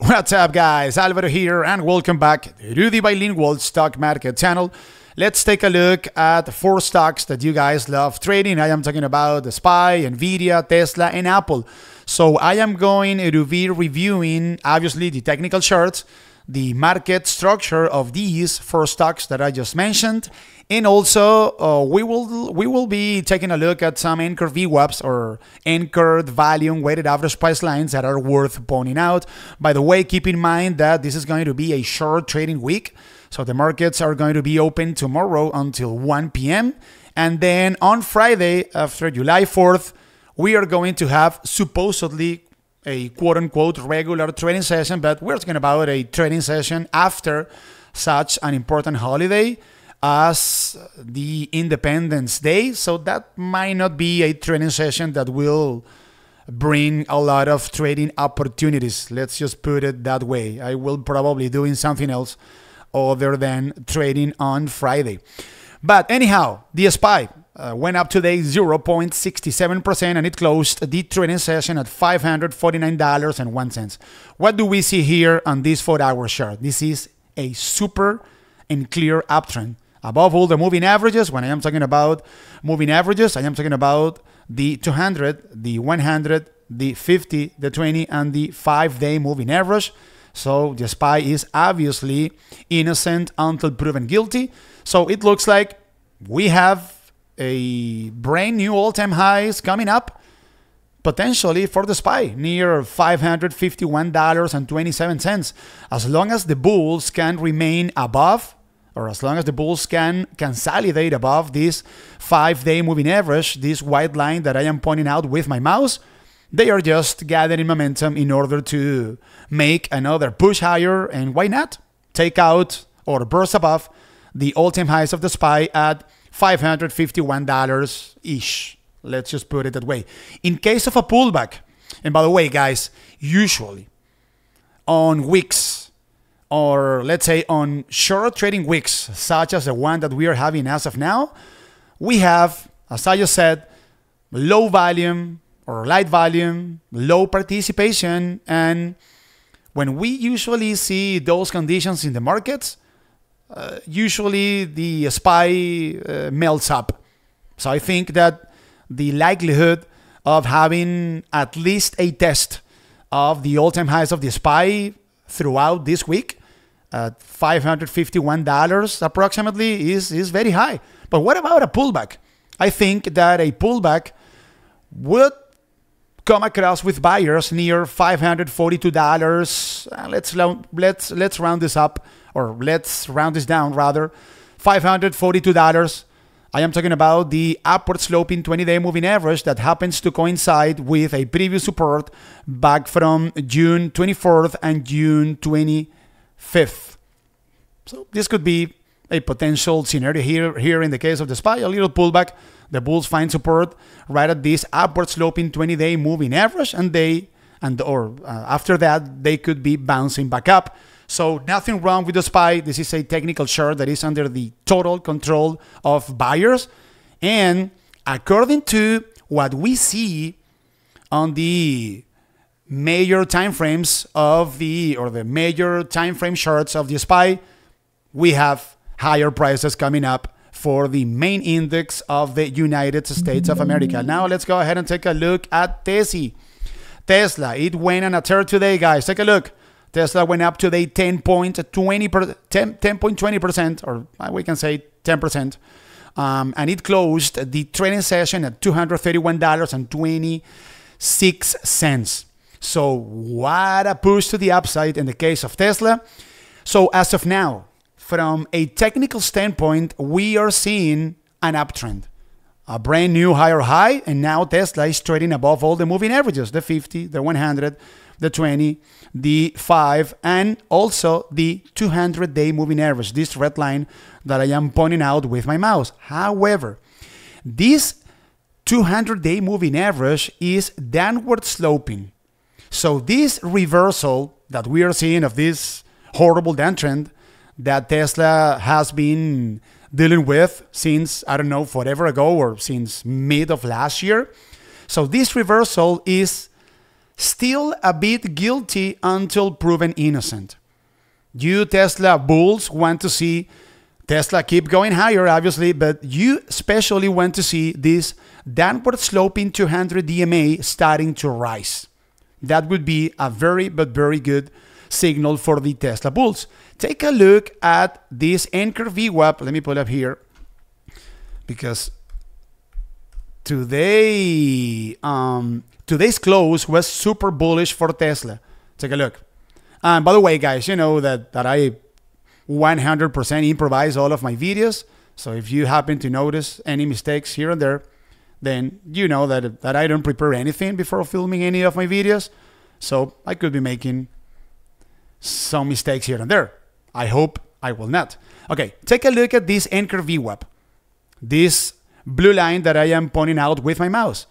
What's up, guys? Alvaro here, and welcome back to the bilingual stock market channel. Let's take a look at 4 stocks that you guys love trading. I am talking about the SPY, Nvidia, Tesla, and Apple. So I am going to be reviewing, obviously, the technical charts, the market structure of these 4 stocks that I just mentioned, and also we will be taking a look at some anchor VWAPs or anchored volume weighted average price lines that are worth pointing out. By the way, keep in mind that this is going to be a short trading week, so the markets are going to be open tomorrow until 1 p.m. and then on Friday, after July 4th, we are going to have supposedly a quote-unquote regular trading session, but we're talking about a trading session after such an important holiday as the Independence Day. So that might not be a trading session that will bring a lot of trading opportunities. Let's just put it that way. I will probably doing something else other than trading on Friday. But anyhow, the SPY went up today 0.67% and it closed the trading session at $549.01. What do we see here on this 4-hour chart? This is a super and clear uptrend. Above all the moving averages, when I am talking about moving averages, I am talking about the 200, the 100, the 50, the 20, and the 5-day moving average. So the SPY is obviously innocent until proven guilty. So it looks like we have a brand new all-time highs coming up, potentially for the SPY, near $551.27. As long as the bulls can remain above, or as long as the bulls can consolidate above this 5-day moving average, this white line that I am pointing out with my mouse, they are just gathering momentum in order to make another push higher, and why not take out or burst above the all-time highs of the SPY at $551-ish. Let's just put it that way. In case of a pullback, and by the way, guys, usually on weeks, or let's say on short trading weeks, such as the one that we are having as of now, we have, as I just said, low volume or light volume, low participation, and when we usually see those conditions in the markets, usually the SPY melts up. So I think that the likelihood of having at least a test of the all-time highs of the SPY throughout this week at $551 approximately is very high. But what about a pullback? I think that a pullback would come across with buyers near $542. Let's round this up, or let's round this down rather. $542. I am talking about the upward sloping 20-day moving average that happens to coincide with a previous support back from June 24th and June 25th. So this could be a potential scenario here in the case of the SPY, a little pullback. The bulls find support right at this upward sloping 20-day moving average, and after that they could be bouncing back up. So nothing wrong with the SPY. This is a technical chart that is under the total control of buyers. And according to what we see on the major timeframes of the major timeframe charts of the SPY, we have higher prices coming up for the main index of the United States of America. Now let's go ahead and take a look at Tesla. It went on a tear today, guys. Take a look. Tesla went up today 10.20%, or we can say 10%. And it closed the trading session at $231.26. So what a push to the upside in the case of Tesla. So as of now, from a technical standpoint, we are seeing an uptrend. A brand new higher high, and now Tesla is trading above all the moving averages, the 50, the 100, the 20, the 5, and also the 200-day moving average, this red line that I am pointing out with my mouse. However, this 200-day moving average is downward sloping. So this reversal that we are seeing of this horrible downtrend that Tesla has been dealing with since, I don't know, forever ago, or since mid of last year. So this reversal is still a bit guilty until proven innocent. You Tesla bulls want to see Tesla keep going higher, obviously, but you especially want to see this downward sloping 200 DMA starting to rise. That would be a very, but very good signal for the Tesla bulls. Take a look at this anchor VWAP. Let me pull up here because today's close was super bullish for Tesla. Take a look. And by the way, guys, you know that I 100% improvise all of my videos. So if you happen to notice any mistakes here and there, then you know that I don't prepare anything before filming any of my videos. So I could be making some mistakes here and there. I hope I will not. Okay, take a look at this anchor VWAP. This blue line that I am pointing out with my mouse.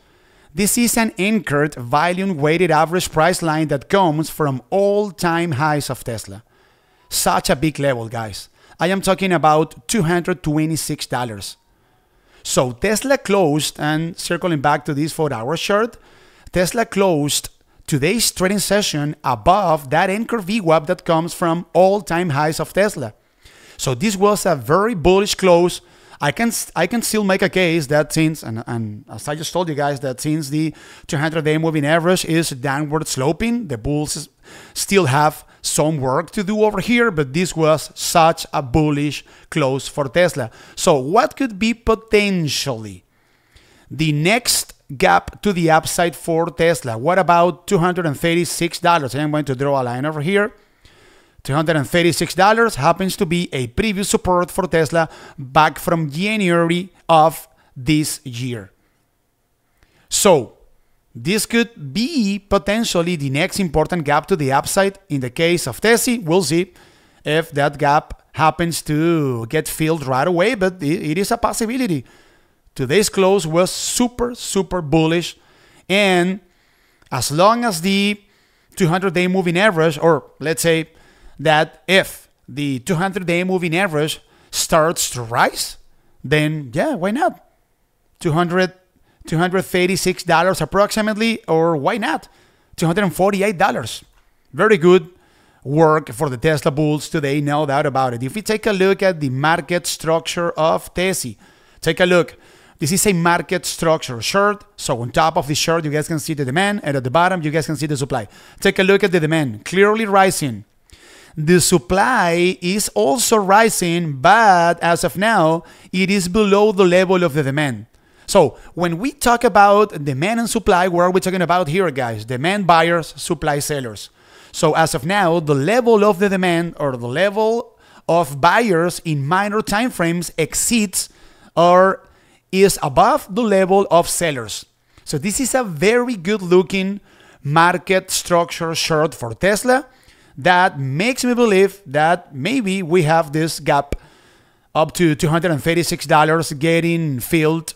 This is an anchored volume weighted average price line that comes from all-time highs of Tesla. Such a big level, guys. I am talking about $226. So Tesla closed, and circling back to this 4-hour chart, Tesla closed today's trading session above that anchor VWAP that comes from all-time highs of Tesla. So this was a very bullish close. I can still make a case that since, and as I just told you guys, that since the 200-day moving average is downward sloping, the bulls still have some work to do over here, but this was such a bullish close for Tesla. So what could be potentially the next gap to the upside for Tesla? What about $236? I am going to draw a line over here. $236 happens to be a previous support for Tesla back from January of this year. So this could be potentially the next important gap to the upside. In the case of Tesla, we'll see if that gap happens to get filled right away, but it is a possibility. Today's close was super, super bullish. And as long as the 200-day moving average, or let's say that if the 200-day moving average starts to rise, then yeah, why not? $236 approximately, or why not? $248. Very good work for the Tesla bulls today, no doubt about it. If we take a look at the market structure of Tesla, take a look. This is a market structure chart. So on top of the chart, you guys can see the demand, and at the bottom, you guys can see the supply. Take a look at the demand, clearly rising. The supply is also rising, but as of now, it is below the level of the demand. So when we talk about demand and supply, what are we talking about here, guys? Demand buyers, supply sellers. So as of now, the level of the demand or the level of buyers in minor time frames exceeds or is above the level of sellers. So this is a very good looking market structure chart for Tesla that makes me believe that maybe we have this gap up to $236 getting filled.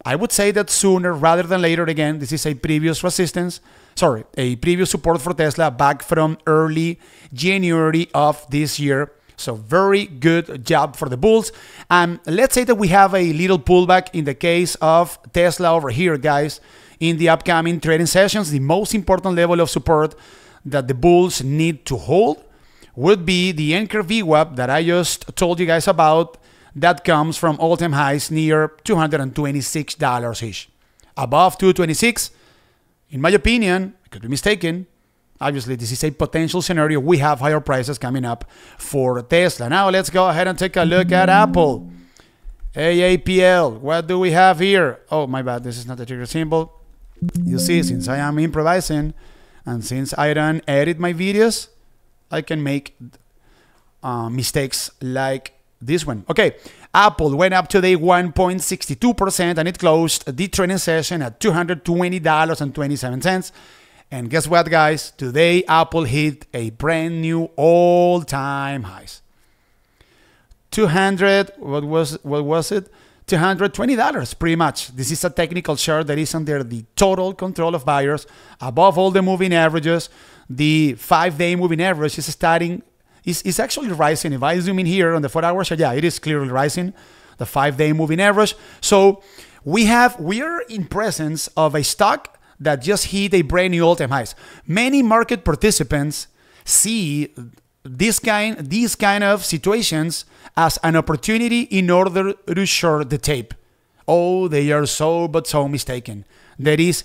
I would say that sooner rather than later. Again, this is a previous resistance, a previous support for Tesla back from early January of this year. So very good job for the bulls. And let's say that we have a little pullback in the case of Tesla over here, guys. In the upcoming trading sessions, the most important level of support that the bulls need to hold would be the anchor VWAP that I just told you guys about, that comes from all-time highs near $226-ish. Above $226, in my opinion, I could be mistaken. Obviously, this is a potential scenario. We have higher prices coming up for Tesla. Now, let's go ahead and take a look at Apple. AAPL, what do we have here? Oh, my bad, this is not the trigger symbol. You see, since I am improvising and since I don't edit my videos, I can make mistakes like this one. Okay, Apple went up today 1.62% and it closed the trading session at $220.27. And guess what, guys? Today, Apple hit a brand new all-time highs. What was it? $220, pretty much. This is a technical chart that is under the total control of buyers. Above all the moving averages, the 5-day moving average is actually rising. If I zoom in here on the 4-hour chart, yeah, it is clearly rising. The 5-day moving average. So we are in presence of a stock that just hit a brand new all-time highs. Many market participants see these kind of situations as an opportunity in order to short the tape. Oh, they are so mistaken. There is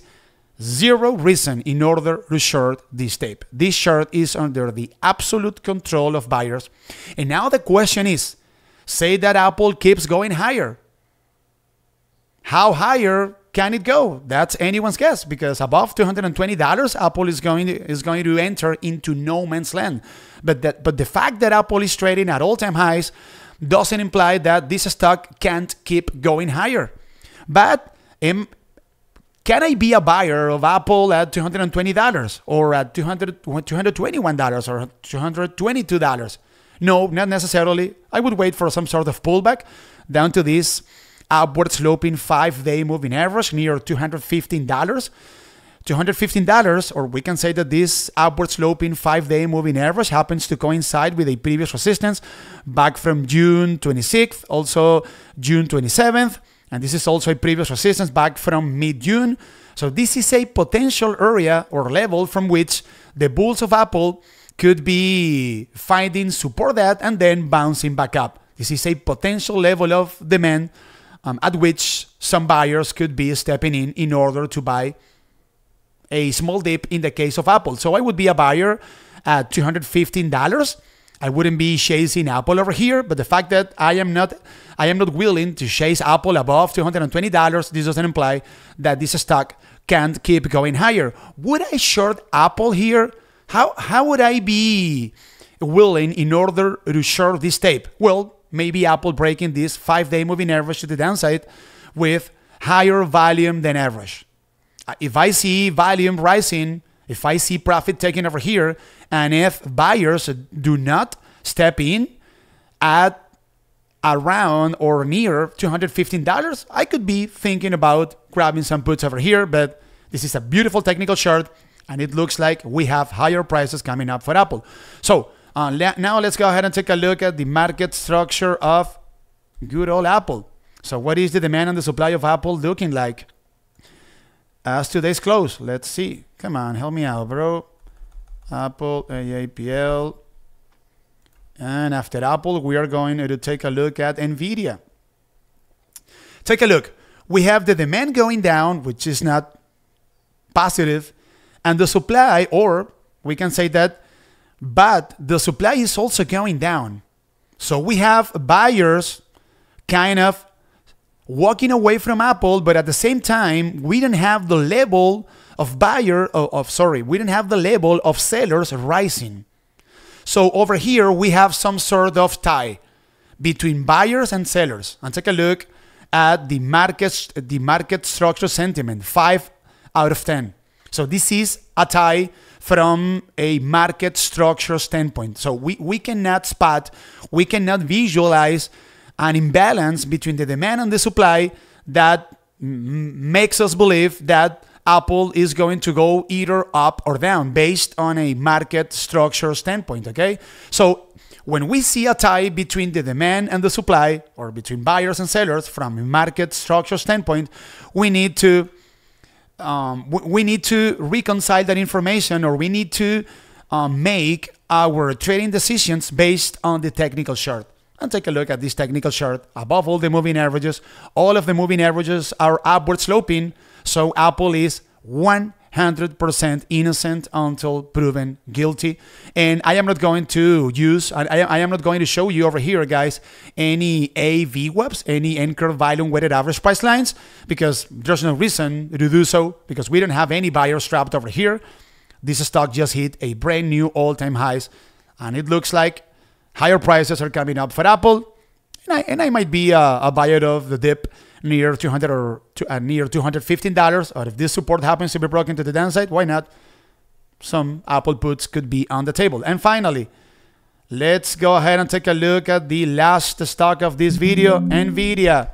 zero reason in order to short this tape. This short is under the absolute control of buyers. And now the question is, say that Apple keeps going higher. How higher can it go? That's anyone's guess, because above $220, Apple is going to enter into no man's land. But the fact that Apple is trading at all-time highs doesn't imply that this stock can't keep going higher. But can I be a buyer of Apple at $220 or at $221 or $222? No, not necessarily. I would wait for some sort of pullback down to this upward sloping 5-day moving average near $215. $215, or we can say that this upward sloping 5-day moving average happens to coincide with a previous resistance back from June 26th, also June 27th, and this is also a previous resistance back from mid-June. So this is a potential area or level from which the bulls of Apple could be finding support at and then bouncing back up. This is a potential level of demand at which some buyers could be stepping in order to buy a small dip in the case of Apple. So I would be a buyer at $215. I wouldn't be chasing Apple over here, but the fact that I am not willing to chase Apple above $220, this doesn't imply that this stock can't keep going higher. Would I short Apple here? How would I be willing in order to short this tape? Well, maybe Apple breaking this 5-day moving average to the downside with higher volume than average. If I see volume rising, if I see profit taking over here, and if buyers do not step in at around or near $215, I could be thinking about grabbing some puts over here, but this is a beautiful technical chart, and it looks like we have higher prices coming up for Apple. So now let's go ahead and take a look at the market structure of good old Apple. So what is the demand and the supply of Apple looking like as today's close? Let's see. Come on, help me out, bro. Apple, AAPL. And after Apple, we are going to take a look at Nvidia. Take a look. We have the demand going down, which is not positive, and the supply, or we can say that, but the supply is also going down. So we have buyers kind of walking away from Apple, but at the same time, we don't have the level of we don't have the level of sellers rising. So over here, we have some sort of tie between buyers and sellers. And take a look at the market structure sentiment, 5 out of 10. So this is a tie from a market structure standpoint. So we cannot visualize an imbalance between the demand and the supply that makes us believe that Apple is going to go either up or down based on a market structure standpoint, okay? So when we see a tie between the demand and the supply, or between buyers and sellers from a market structure standpoint, we need to reconcile that information, or we need to make our trading decisions based on the technical chart. And take a look at this technical chart. Above all the moving averages, all of the moving averages are upward sloping. So Apple is 100% innocent until proven guilty. And I am not going to I am not going to show you over here, guys, any AVWAPs, any anchor volume weighted average price lines, because there's no reason to do so, because we don't have any buyers trapped over here. This stock just hit a brand new all-time highs, and it looks like higher prices are coming up for Apple, and I might be a buyer of the dip near $200 or near $215. Or if this support happens to be broken to the downside, why not? Some Apple puts could be on the table. And finally, let's go ahead and take a look at the last stock of this video, Nvidia.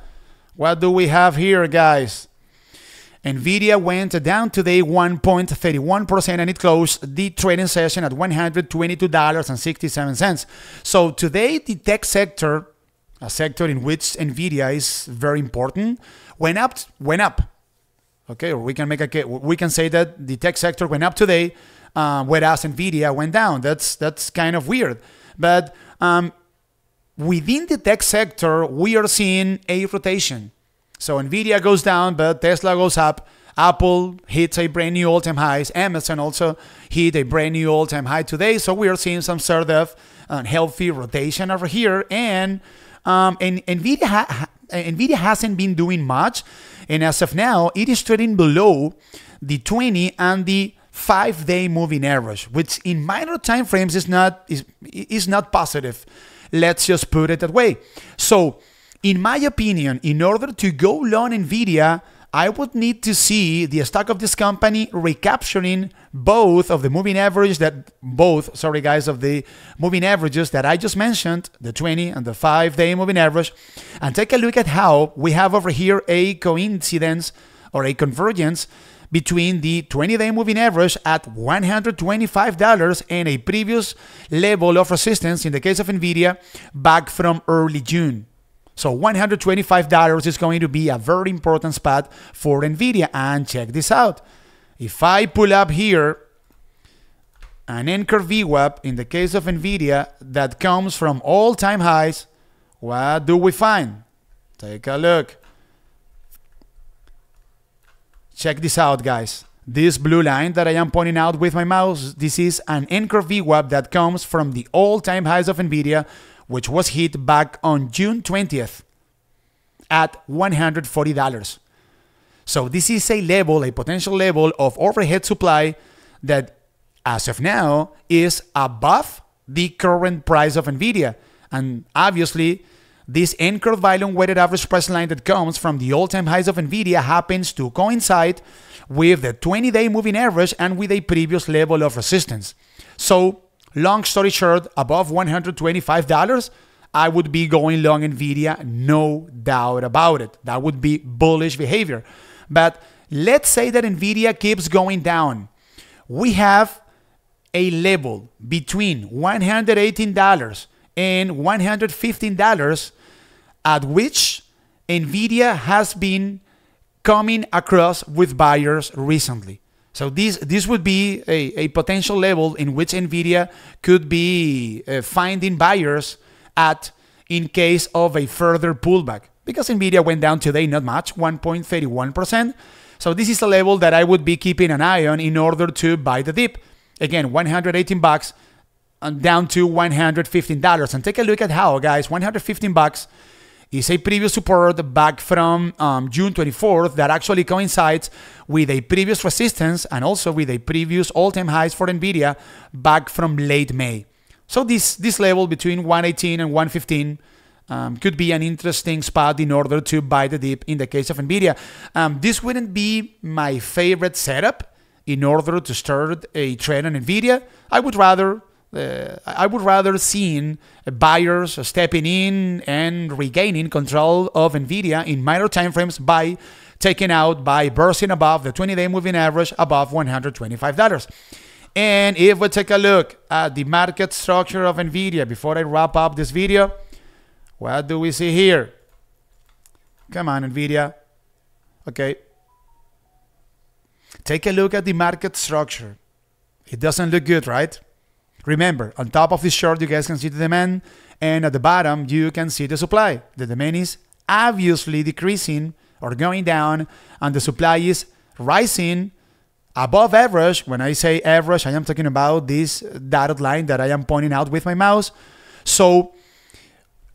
What do we have here, guys? Nvidia went down today 1.31%, and it closed the trading session at $122.67. So today, the tech sector, a sector in which Nvidia is very important, went up. Okay, or we can say that the tech sector went up today, whereas Nvidia went down. That's kind of weird. But within the tech sector, we are seeing a rotation. So Nvidia goes down, but Tesla goes up. Apple hits a brand new all-time highs. Amazon also hit a brand new all-time high today. So we are seeing some sort of healthy rotation over here. And Nvidia hasn't been doing much. And as of now, it is trading below the 20 and the 5-day moving average, which in minor time frames is not positive. Let's just put it that way. So, in my opinion, in order to go long Nvidia, I would need to see the stock of this company recapturing both of the moving averages of the moving averages that I just mentioned, the 20 and the 5-day moving average, and take a look at how we have over here a coincidence or a convergence between the 20-day moving average at $125 and a previous level of resistance in the case of Nvidia back from early June. So $125 is going to be a very important spot for Nvidia. And check this out. If I pull up here an anchor VWAP in the case of Nvidia that comes from all-time highs, what do we find? Take a look. Check this out, guys. This blue line that I am pointing out with my mouse, this is an anchor VWAP that comes from the all-time highs of Nvidia, which was hit back on June 20th at $140. So this is a potential level of overhead supply that, as of now, is above the current price of Nvidia. And obviously, this anchored volume weighted average price line that comes from the all-time highs of Nvidia happens to coincide with the 20-day moving average and with a previous level of resistance. So, long story short, above $125, I would be going long Nvidia, no doubt about it. That would be bullish behavior. But let's say that Nvidia keeps going down. We have a level between $118 and $115 at which Nvidia has been coming across with buyers recently. So this would be a potential level in which Nvidia could be finding buyers at in case of a further pullback. Because Nvidia went down today not much, 1.31%. So this is a level that I would be keeping an eye on in order to buy the dip. Again, $118 and down to $115. And take a look at how, guys, $115 is a previous support back from June 24th that actually coincides with a previous resistance and also with a previous all-time highs for Nvidia back from late May. So this level between 118 and 115 could be an interesting spot in order to buy the dip in the case of Nvidia. This wouldn't be my favorite setup in order to start a trade on Nvidia. I would rather see buyers stepping in and regaining control of Nvidia in minor timeframes by bursting above the 20-day moving average above $125. And if we take a look at the market structure of Nvidia before I wrap up this video, what do we see here? Come on, Nvidia. Okay. Take a look at the market structure. It doesn't look good, right? Remember, on top of this chart, you guys can see the demand, and at the bottom, you can see the supply. The demand is obviously decreasing or going down, and the supply is rising above average. When I say average, I am talking about this dotted line that I am pointing out with my mouse. So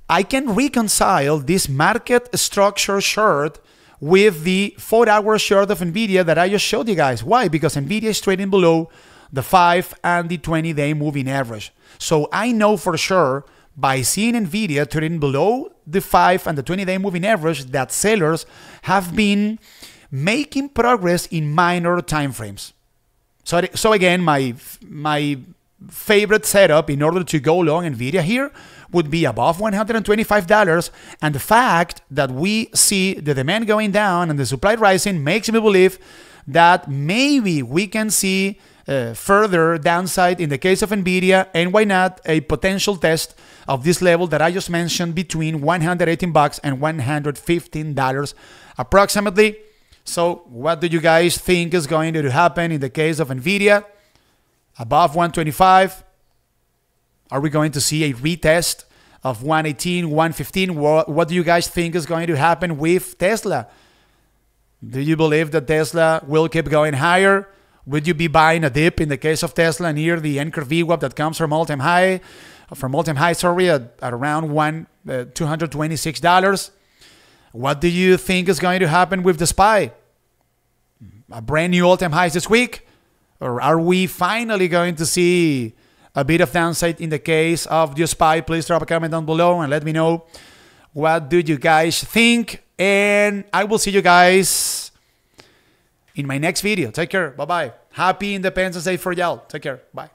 I can reconcile this market structure chart with the 4-hour chart of Nvidia that I just showed you guys. Why? Because Nvidia is trading below the 5 and the 20-day moving average. So I know for sure by seeing Nvidia trading below the 5 and the 20-day moving average that sellers have been making progress in minor time frames. So again, my favorite setup in order to go long Nvidia here would be above $125, and the fact that we see the demand going down and the supply rising makes me believe that maybe we can see further downside in the case of Nvidia, and why not a potential test of this level that I just mentioned between $118 and $115 approximately. So what do you guys think is going to happen in the case of Nvidia? Above 125? Are we going to see a retest of 118, 115? What do you guys think is going to happen with Tesla? Do you believe that Tesla will keep going higher? Would you be buying a dip in the case of Tesla near the anchor VWAP that comes from all-time high? At around $226? What do you think is going to happen with the SPY? A brand new all-time highs this week? Or are we finally going to see a bit of downside in the case of the SPY? Please drop a comment down below and let me know what do you guys think. And I will see you guys in my next video. Take care. Bye-bye. Happy Independence Day for y'all. Take care. Bye.